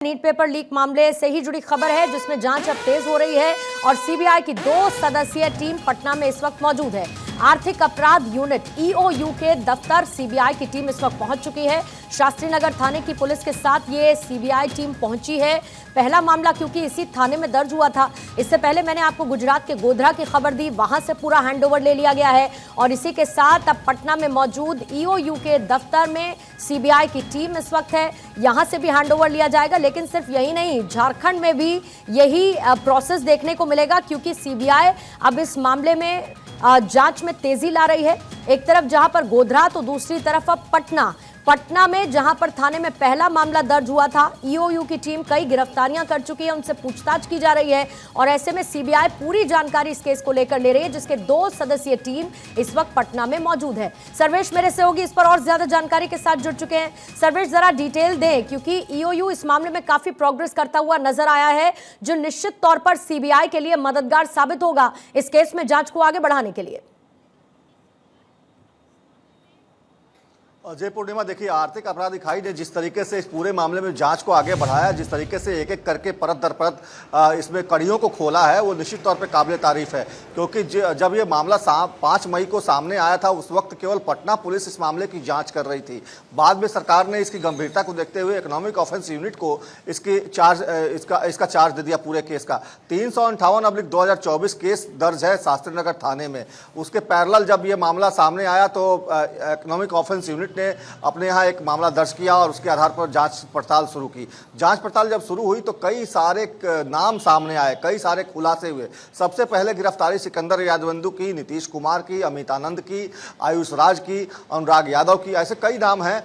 NEET paper leak मामले से ही जुड़ी खबर है जिसमें जांच अब तेज हो रही है और सीबीआई की 2 सदस्यीय टीम पटना में इस वक्त मौजूद है। आर्थिक अपराध यूनिट ईओयू के दफ्तर सीबीआई की टीम इस वक्त पहुंच चुकी है। शास्त्री नगर थाने की पुलिस के साथ ये सीबीआई टीम पहुंची है। पहला मामला क्योंकि इसी थाने में दर्ज हुआ था, इससे पहले मैंने आपको गुजरात के गोधरा की खबर दी, वहां से पूरा हैंडओवर ले लिया गया है और इसी के साथ अब पटना में मौजूद ईओयू के दफ्तर में सीबीआई की टीम इस वक्त है। यहां से भी हैंडओवर लिया जाएगा, लेकिन सिर्फ यही नहीं, झारखंड में भी यही प्रोसेस देखने को मिलेगा क्योंकि सीबीआई अब इस मामले में जांच में तेजी ला रही है। एक तरफ जहां पर गोधरा तो दूसरी तरफ अब पटना में जहां पर थाने में पहला मामला दर्ज हुआ था, ईओयू की टीम कई गिरफ्तारियां कर चुकी है, उनसे पूछताछ की जा रही है और ऐसे में सीबीआई पूरी जानकारी इस केस को लेकर ले रही है, जिसके 2 सदस्यीय टीम इस वक्त पटना में मौजूद है। सर्वेश मेरे सहयोगी इस पर और ज्यादा जानकारी के साथ जुड़ चुके हैं। सर्वेश, जरा डिटेल दें क्योंकि ईओयू इस मामले में काफी प्रोग्रेस करता हुआ नजर आया है, जो निश्चित तौर पर सीबीआई के लिए मददगार साबित होगा इस केस में जांच को आगे बढ़ाने के लिए। जय पूर्णिमा, देखिए आर्थिक अपराध इकाई ने जिस तरीके से इस पूरे मामले में जांच को आगे बढ़ाया, जिस तरीके से एक एक करके परत दर परत इसमें कड़ियों को खोला है, वो निश्चित तौर पे काबिल तारीफ है। क्योंकि जब ये मामला 5 मई को सामने आया था, उस वक्त केवल पटना पुलिस इस मामले की जांच कर रही थी। बाद में सरकार ने इसकी गंभीरता को देखते हुए इकोनॉमिक ऑफेंस यूनिट को इसका चार्ज दे दिया पूरे केस का। 358/2024 केस दर्ज है शास्त्री नगर थाने में। उसके पैरेलल जब ये मामला सामने आया तो इकोनॉमिक ऑफेंस यूनिट ने अपने यहाँ एक मामला दर्ज किया और उसके आधार पर जांच पड़ताल शुरू की। जांच पड़ताल जब शुरू हुई तो कई सारे नाम सामने आए, कई सारे खुलासे हुए। सबसे पहले गिरफ्तारी सिकंदर यादवंदु की, नीतीश कुमार की, अमित आनंद की, आयुष राज की, अनुराग यादव की, ऐसे कई नाम हैं।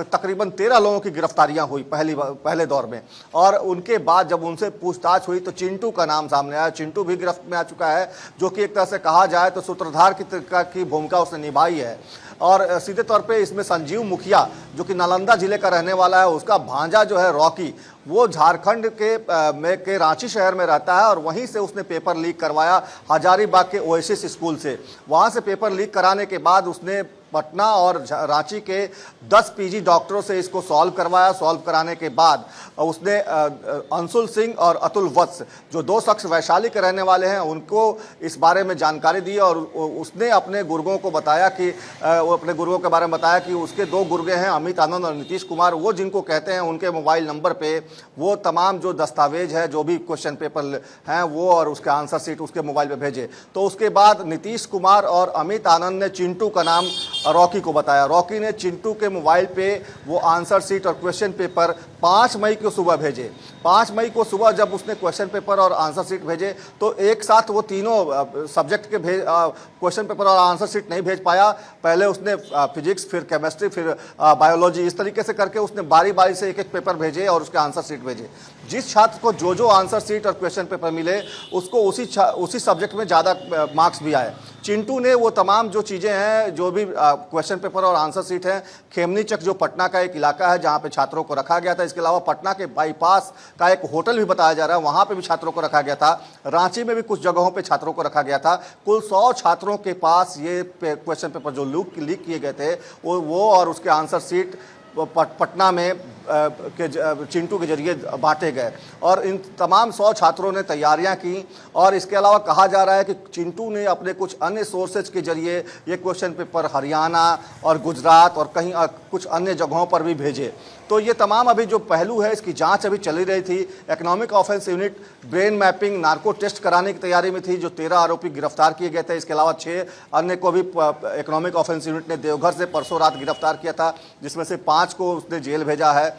तकरीबन 13 लोगों की गिरफ्तारियां हुई पहले दौर में और उनके बाद जब उनसे पूछताछ हुई तो चिंटू का नाम सामने आया। चिंटू भी गिरफ्त में आ चुका है, जो कि एक तरह से कहा जाए तो सूत्रधार की भूमिका उसने निभाई है। और सीधे तौर पे इसमें संजीव मुखिया, जो कि नालंदा जिले का रहने वाला है, उसका भांजा जो है रॉकी, वो झारखंड के रांची शहर में रहता है और वहीं से उसने पेपर लीक करवाया हजारीबाग के ओएसिस स्कूल से। वहाँ से पेपर लीक कराने के बाद उसने पटना और रांची के 10 पीजी डॉक्टरों से इसको सॉल्व करवाया। सॉल्व कराने के बाद उसने अंशुल सिंह और अतुल वत्स, जो 2 शख्स वैशाली के रहने वाले हैं, उनको इस बारे में जानकारी दी और उसने अपने गुर्गों को बताया कि वो अपने गुर्गों के बारे में बताया कि उसके 2 गुर्गे हैं, अमित आनंद और नीतीश कुमार, वो जिनको कहते हैं उनके मोबाइल नंबर पे वो तमाम जो दस्तावेज है, जो भी क्वेश्चन पेपर हैं वो और उसके आंसर शीट उसके मोबाइल पे भेजे। तो उसके बाद नीतीश कुमार और अमित आनंद ने चिंटू का नाम रॉकी को बताया। रॉकी ने चिंटू के मोबाइल पे वो आंसर शीट और क्वेश्चन पेपर 5 मई को सुबह भेजे। 5 मई को सुबह जब उसने क्वेश्चन पेपर और आंसर शीट भेजे तो एक साथ वो तीनों सब्जेक्ट के क्वेश्चन पेपर और आंसर शीट नहीं भेज पाया। पहले उसने फिजिक्स, फिर केमिस्ट्री, फिर बायोलॉजी, इस तरीके से करके उसने बारी बारी से एक एक पेपर भेजे और उसके आंसर शीट भेजे। जिस छात्र को जो आंसर शीट और क्वेश्चन पेपर मिले उसको उसी सब्जेक्ट में ज़्यादा मार्क्स भी आए। चिंटू ने वो तमाम जो चीज़ें हैं, जो भी क्वेश्चन पेपर और आंसर शीट हैं, खेमनी चक जो पटना का एक इलाका है जहाँ पे छात्रों को रखा गया था, इसके अलावा पटना के बाईपास का एक होटल भी बताया जा रहा है, वहाँ पे भी छात्रों को रखा गया था। रांची में भी कुछ जगहों पे छात्रों को रखा गया था। कुल 100 छात्रों के पास ये क्वेश्चन पेपर जो लीक किए गए थे वो और उसके आंसर शीट पटना में चिंटू के जरिए बांटे गए और इन तमाम 100 छात्रों ने तैयारियां की। और इसके अलावा कहा जा रहा है कि चिंटू ने अपने कुछ अन्य सोर्सेज के जरिए ये क्वेश्चन पेपर हरियाणा और गुजरात और कहीं कुछ अन्य जगहों पर भी भेजे। तो ये तमाम अभी जो पहलू है, इसकी जांच अभी चली रही थी। Economic offence unit brain mapping, narco test कराने की तैयारी में थी, जो 13 आरोपी गिरफ्तार किए गए थे। इसके अलावा 6 अन्य को भी इकोनॉमिक ऑफेंस यूनिट ने देवघर से परसों रात गिरफ्तार किया था, जिसमें से 5 को उसने जेल भेजा है।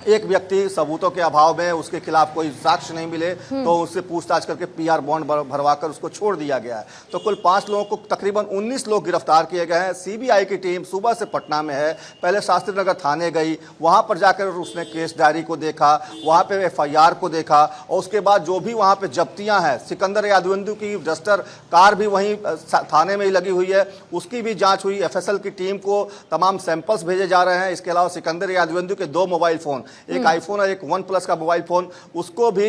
एक व्यक्ति सबूतों के अभाव में, उसके खिलाफ कोई साक्ष्य नहीं मिले तो उससे पूछताछ करके पीआर बॉन्ड भरवाकर उसको छोड़ दिया गया है। तो कुल 5 लोगों को, तकरीबन 19 लोग गिरफ्तार किए गए हैं। सीबीआई की टीम सुबह से पटना में है। पहले शास्त्री नगर थाने गई, वहां पर जाकर उसने केस डायरी को देखा, वहां पे एफआईआर को देखा और उसके बाद जो भी वहां पे जब्तियां हैं, सिकंदर यादवंदु की डस्टर कार भी वहीं थाने में ही लगी हुई है, उसकी भी जाँच हुई। एफएसएल की टीम को तमाम सैंपल्स भेजे जा रहे हैं। इसके अलावा सिकंदर यादवंदु के 2 मोबाइल फ़ोन, एक आईफोन और एक OnePlus का मोबाइल फोन, उसको भी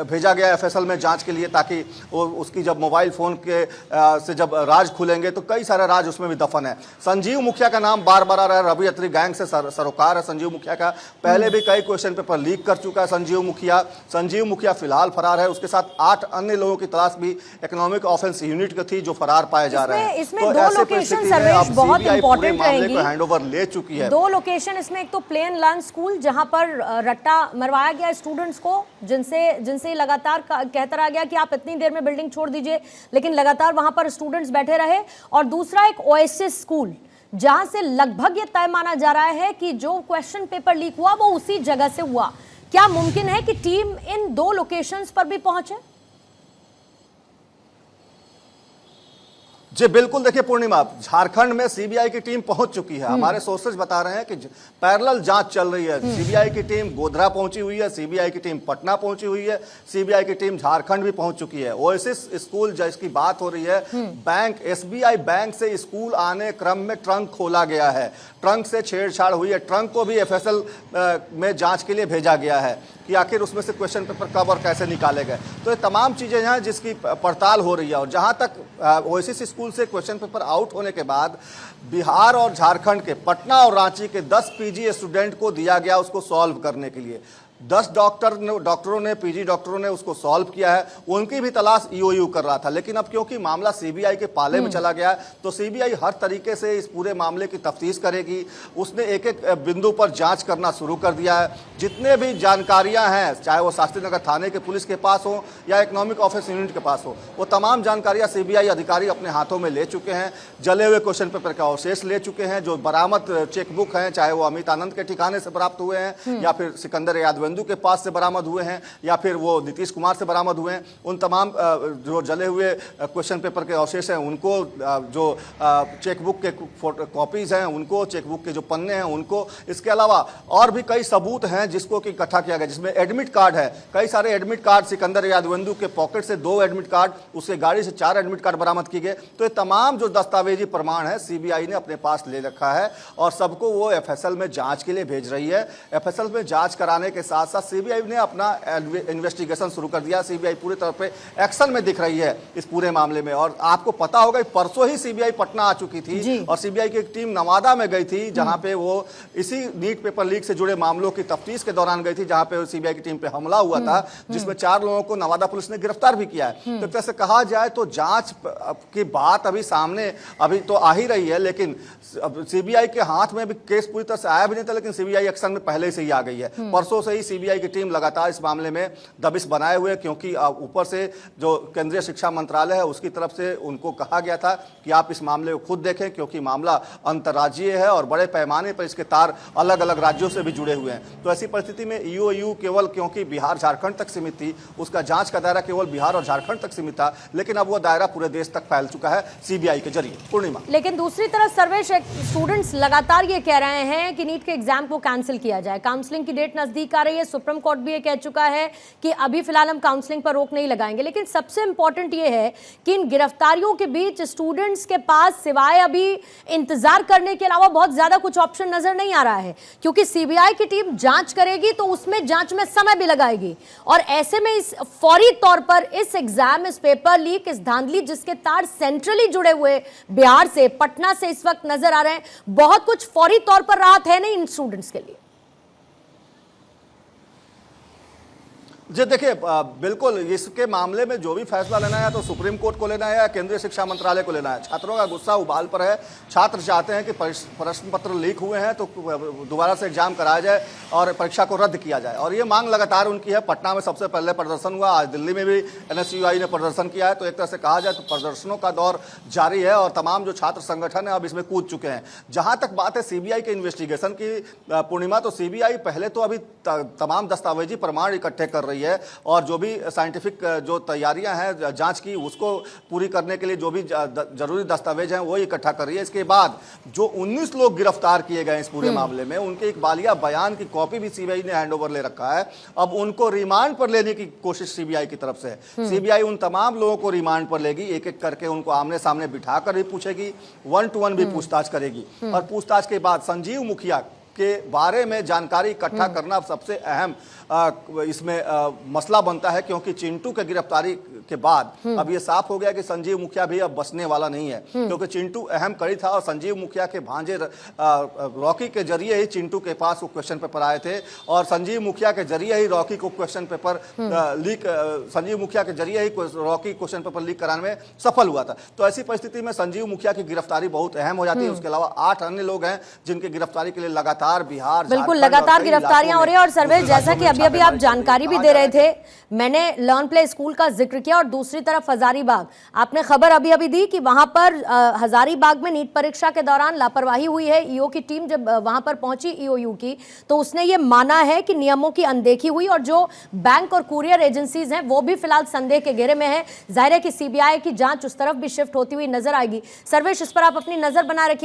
भेजा गया FSL में जांच के लिए, ताकि उसकी जब मोबाइल फोन के से जब राज खुलेंगे तो कई सारे राज उसमें भी दफन है। संजीव मुखिया का नाम बार बार आ रहा है, रवि अत्री गैंग से सरोकार है संजीव मुखिया का, पहले भी कई क्वेश्चन पेपर लीक कर चुका है संजीव मुखिया फिलहाल फरार है, उसके साथ 8 अन्य लोगों की तलाश भी इकोनॉमिक ऑफेंस यूनिट की थी जो फरार पाए जा रहे हैं। इसमें दो लोकेशन सर्वेश बहुत इंपॉर्टेंट रहेंगी, हैंडओवर ले चुकी है। 2 लोकेशन इसमें, एक तो प्लेन लर्न स्कूल जहां पर रट्टा मरवाया गया स्टूडेंट्स को, जिनसे लगातार कहता रहा गया कि आप इतनी देर में बिल्डिंग छोड़ दीजिए, लेकिन लगातार वहां पर स्टूडेंट्स बैठे रहे। और दूसरा एक ओएसिस स्कूल जहां से लगभग ये तय माना जा रहा है कि जो क्वेश्चन पेपर लीक हुआ वो उसी जगह से हुआ। क्या मुमकिन है कि टीम इन 2 लोकेशंस पर भी पहुंचे? जी बिल्कुल, देखिए पूर्णिमा, झारखंड में सीबीआई की टीम पहुंच चुकी है। हमारे सोर्सेज बता रहे हैं कि पैरेलल जांच चल रही है। सीबीआई की टीम गोधरा पहुंची हुई है, सीबीआई की टीम पटना पहुंची हुई है, सीबीआई की टीम झारखंड भी पहुंच चुकी है। ओएसिस स्कूल जिसकी बात हो रही है, बैंक एसबीआई बैंक से स्कूल आने क्रम में ट्रंक खोला गया है, ट्रंक से छेड़छाड़ हुई है, ट्रंक को भी एफएसएल में जांच के लिए भेजा गया है कि आखिर उसमें से क्वेश्चन पेपर कब और कैसे निकाले गए। तो ये तमाम चीज़ें हैं जिसकी पड़ताल हो रही है। और जहां तक ओएसिस स्कूल से क्वेश्चन पेपर आउट होने के बाद बिहार और झारखंड के पटना और रांची के 10 पीजी स्टूडेंट को दिया गया उसको सॉल्व करने के लिए। 10 डॉक्टरों ने पीजी डॉक्टरों ने उसको सॉल्व किया है, उनकी भी तलाश ईओयू कर रहा था। लेकिन अब क्योंकि मामला सीबीआई के पाले में चला गया तो सीबीआई हर तरीके से इस पूरे मामले की तफ्तीश करेगी। उसने एक एक बिंदु पर जांच करना शुरू कर दिया है। जितने भी जानकारियां हैं, चाहे वो शास्त्री नगर थाने के पुलिस के पास हो या इकोनॉमिक ऑफिस यूनिट के पास हो, वो तमाम जानकारियां सीबीआई अधिकारी अपने हाथों में ले चुके हैं। जले हुए क्वेश्चन पेपर का अवशेष ले चुके हैं, जो बरामद चेकबुक हैं, चाहे वो अमित आनंद के ठिकाने से प्राप्त हुए हैं या फिर सिकंदर यादवेंद्र के पास से बरामद हुए हैं या फिर वो नीतीश कुमार से बरामद हुए हैं। उन तमाम जो जले हुए क्वेश्चन पेपर के अवशेष हैं उनको, जो चेकबुक के कॉपीज हैं उनको, चेकबुक के जो पन्ने हैं उनको, इसके अलावा और भी कई सबूत हैं जिसको कि इकट्ठा किया गया, जिसमें एडमिट कार्ड है, कई सारे एडमिट कार्ड। सिकंदर यादवेंद्र के पॉकेट से 2 एडमिट कार्ड, उसके गाड़ी से 4 एडमिट कार्ड बरामद किए गए। तो ये तमाम जो दस्तावेजी प्रमाण है सीबीआई ने अपने पास ले रखा है और सबको वो एफएसएल में जांच के लिए भेज रही है। एफएसएल में जांच कराने के साथ साथ सीबीआई ने अपना इन्वेस्टिगेशन शुरू कर दिया। सीबीआई पूरी तरह पे एक्शन में दिख रही है इस पूरे मामले में। और आपको पता होगा परसों ही सीबीआई पटना आ चुकी थी और सीबीआई की एक टीम नवादा में गई थी, जहां पे वो इसी नीट पेपर लीक से जुड़े मामलों की तफ्तीश के दौरान गई थी, जहां पे सीबीआई की टीम पे हमला हुआ था, जिसमें 4 लोगों को नवादा पुलिस ने गिरफ्तार भी किया है। तो जैसे कहा जाए तो जांच की बात अभी सामने अभी तो आ ही रही है, लेकिन सीबीआई के हाथ में भी केस पूरी तरह से आया भी नहीं था, लेकिन सीबीआई एक्शन में पहले से ही आ गई है। परसों से ही सीबीआई की टीम लगातार इस मामले में दबिश बनाए हुए, क्योंकि ऊपर से जो केंद्रीय शिक्षा मंत्रालय है उसकी तरफ से उनको कहा गया था कि आप इस मामले को खुद देखें, क्योंकि मामला अंतर्राज्यीय है और बड़े पैमाने पर इसके तार अलग अलग राज्यों से भी जुड़े हुए हैं। तो ऐसी परिस्थिति में ईओयू केवल क्योंकि बिहार झारखंड तक सीमित थी, उसका जांच का दायरा केवल बिहार और झारखंड तक सीमित था, लेकिन अब वो दायरा पूरे देश तक फैल चुका है सीबीआई के जरिए। पूर्णिमा, लेकिन दूसरी तरफ सर्वेश, स्टूडेंट्स लगातार ये कह रहे हैं कि नीट के एग्जाम को कैंसिल किया जाए। काउंसलिंग की डेट नजदीक आ रही है, सुप्रीम कोर्ट भी ये कह चुका है कि अभी फिलहाल हम काउंसलिंग पर रोक नहीं लगाएंगे। लेकिन सबसे इंपॉर्टेंट ये है कि इन गिरफ्तारियों के बीच स्टूडेंट्स के पास सिवाय अभी इंतजार करने के अलावा बहुत ज्यादा कुछ ऑप्शन नजर नहीं आ रहा है, क्योंकि सीबीआई की टीम जांच करेगी तो उसमें जांच में समय भी लगाएगी। और ऐसे में इस फौरी तौर पर इस एग्जाम, इस पेपर लीक, इस धांधली जिसके तार सेंट्रली जुड़े हुए बिहार से, पटना से इस वक्त नजर आ रहे हैं, बहुत कुछ फौरी तौर पर राहत है नहीं इन स्टूडेंट्स के लिए। जी देखिए, बिल्कुल इसके मामले में जो भी फैसला लेना है तो सुप्रीम कोर्ट को लेना है या केंद्रीय शिक्षा मंत्रालय को लेना है। छात्रों का गुस्सा उबाल पर है। छात्र चाहते हैं कि प्रश्न पत्र लीक हुए हैं तो दोबारा से एग्जाम कराया जाए और परीक्षा को रद्द किया जाए, और ये मांग लगातार उनकी है। पटना में सबसे पहले प्रदर्शन हुआ, आज दिल्ली में भी एनएसयूआई ने प्रदर्शन किया है। तो एक तरह से कहा जाए तो प्रदर्शनों का दौर जारी है और तमाम जो छात्र संगठन है अब इसमें कूद चुके हैं। जहां तक बात है सीबीआई के इन्वेस्टिगेशन की, पूर्णिमा, तो सीबीआई पहले तो अभी तमाम दस्तावेजी प्रमाण इकट्ठे कर रही है और जो भी साइंटिफिक जो तैयारियां हैं जांच की उसको पूरी करने के लिए जो भी जरूरी दस्तावेज हैं वो इकट्ठा कर रही है। इसके बाद जो 19 लोग गिरफ्तार किए गए इस पूरे मामले में, उनके एक बालिया बयान की कॉपी भी सीबीआई ने हैंडओवर ले रखा है। अब उनको रिमांड पर लेने की कोशिश सीबीआई की तरफ से है। सीबीआई उन तमाम लोगों को रिमांड पर लेगी, एक एक करके उनको आमने सामने बिठाकर भी पूछेगी, 1 to 1 भी पूछताछ करेगी। और पूछताछ के बाद संजीव मुखिया के बारे में जानकारी इकट्ठा करना सबसे अहम इसमें मसला बनता है, क्योंकि चिंटू के गिरफ्तारी के बाद अब ये साफ हो गया कि संजीव मुखिया भी अब बचने वाला नहीं है, क्योंकि चिंटू अहम कड़ी था और संजीव मुखिया के भांजे रॉकी के जरिए ही चिंटू के पास वो क्वेश्चन पेपर आए थे और संजीव मुखिया के जरिए ही रॉकी को क्वेश्चन पेपर संजीव मुखिया के जरिए ही रॉकी क्वेश्चन पेपर लीक कराने में सफल हुआ था। तो ऐसी परिस्थिति में संजीव मुखिया की गिरफ्तारी बहुत अहम हो जाती है। उसके अलावा 8 अन्य लोग हैं जिनकी गिरफ्तारी के लिए लगातार बिहार, बिल्कुल लगातार गिरफ्तारियां हो रही है। और सर्वेश, जैसा कि अभी आप जानकारी भी दे रहे थे, मैंने लर्न प्ले स्कूल का जिक्र किया और दूसरी तरफ हजारीबाग, आपने खबर अभी दी कि वहां पर हजारीबाग में नीट परीक्षा के दौरान लापरवाही हुई है। ईओ की टीम जब वहां पर पहुंची ईओयू की, तो उसने ये माना है कि नियमों की अनदेखी हुई और जो बैंक और कुरियर एजेंसीज हैं वो भी फिलहाल संदेह के घेरे में है। जाहिर है कि सीबीआई की जांच उस तरफ भी शिफ्ट होती हुई नजर आएगी। सर्वेश, इस पर आप अपनी नजर बनाए रखिए।